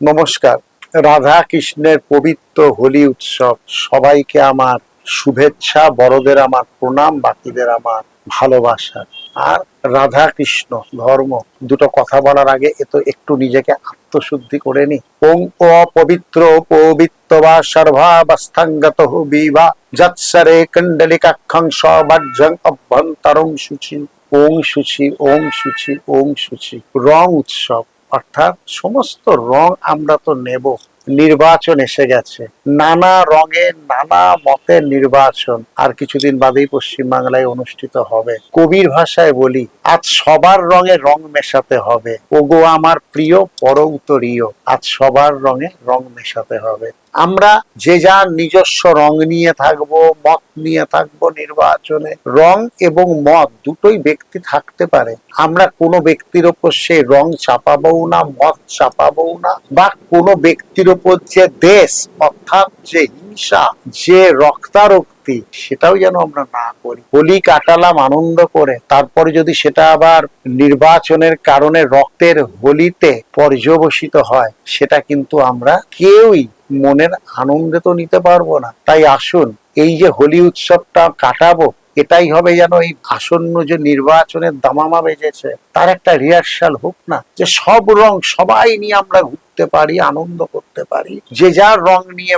নমস্কার। রাধা কৃষ্ণের পবিত্র হোলি উৎসব, সবাইকে আমার শুভেচ্ছা, বড়দের আমার প্রণাম, বাকিদের আমার ভালোবাসা। আর রাধা কৃষ্ণ ধর্ম দুটো কথা বলার আগে একটু নিজেকে আত্মশুদ্ধি করে নি। ওং অপবিত্র পবিত্র বা সর্বাবস্থাঙ্গত বিবা যৎসরে কুণ্ডলিকাক্ষং সবাজ্যং অভ্যন্তরং শুচি। ওং শুচি, ওং শুচি, ওং শুচি। রং উৎসব, অর্থাৎ সমস্ত রং আমরা তো নেব। নির্বাচন এসে গেছে, নানা রঙের নানা মতের নির্বাচন আর কিছুদিন বাদেই পশ্চিমবাংলায় অনুষ্ঠিত হবে। কবির ভাষায় বলি, আজ সবার রঙে রং মেশাতে হবে। ওগো আমার প্রিয় পরউতরীয়, আজ সবার রঙে রং মেশাতে হবে। আমরা যে যার নিজস্ব রং নিয়ে থাকবো, মত নিয়ে থাকবো। নির্বাচনে রং এবং মত দুটোই ব্যক্তি থাকতে পারে। আমরা কোনো ব্যক্তির ওপর সেই রং চাপাবো না, মত চাপাবো না, বা কোনো ব্যক্তির ওপর যে দেশ অর্থাৎ যে হিংসা, যে রক্তারক্তি, সেটাও যেন আমরা না করি। হোলি কাটালাম আনন্দ করে, তারপরে যদি সেটা আবার নির্বাচনের কারণে রক্তের হোলিতে পর্যবসিত হয়, সেটা কিন্তু আমরা কেউই মনের আনন্দে তো নিতে পারবো না। তাই আসুন, এই যে হোলি উৎসবটা কাটাবো, এটাই হবে যেন এই আসন্ন যে নির্বাচনের দামামা বেজেছে তার একটা রিহার্সাল হোক না, যে সব রং সবাই নিয়ে আমরা ঘুরতে পারি, আনন্দ করতে পারি। যে যার রং নিয়ে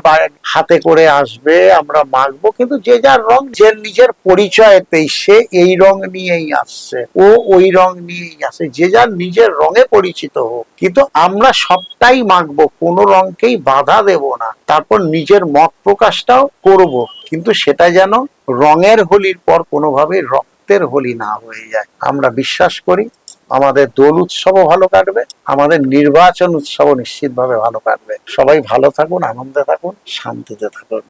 হাতে করে আসবে, আমরা মাখবো, কিন্তু যে যার রং যে নিজের পরিচয়তেই সে এই রং নিয়েই আসছে, ও ওই রং নিয়েই আসে, যে যার নিজের রঙে পরিচিত হোক, কিন্তু আমরা সবটাই মাখবো, কোনো রংকেই বাধা দেব না। তারপর নিজের মত প্রকাশটাও করব, কিন্তু সেটা যেন রঙের হোলির পর কোনোভাবে রক্তের হোলি না হয়ে যায়। আমরা বিশ্বাস করি আমাদের দোল উৎসবও ভালো কাটবে, আমাদের নির্বাচন উৎসবও নিশ্চিতভাবে ভালো কাটবে। সবাই ভালো থাকুন, আনন্দে থাকুন, শান্তিতে থাকুন।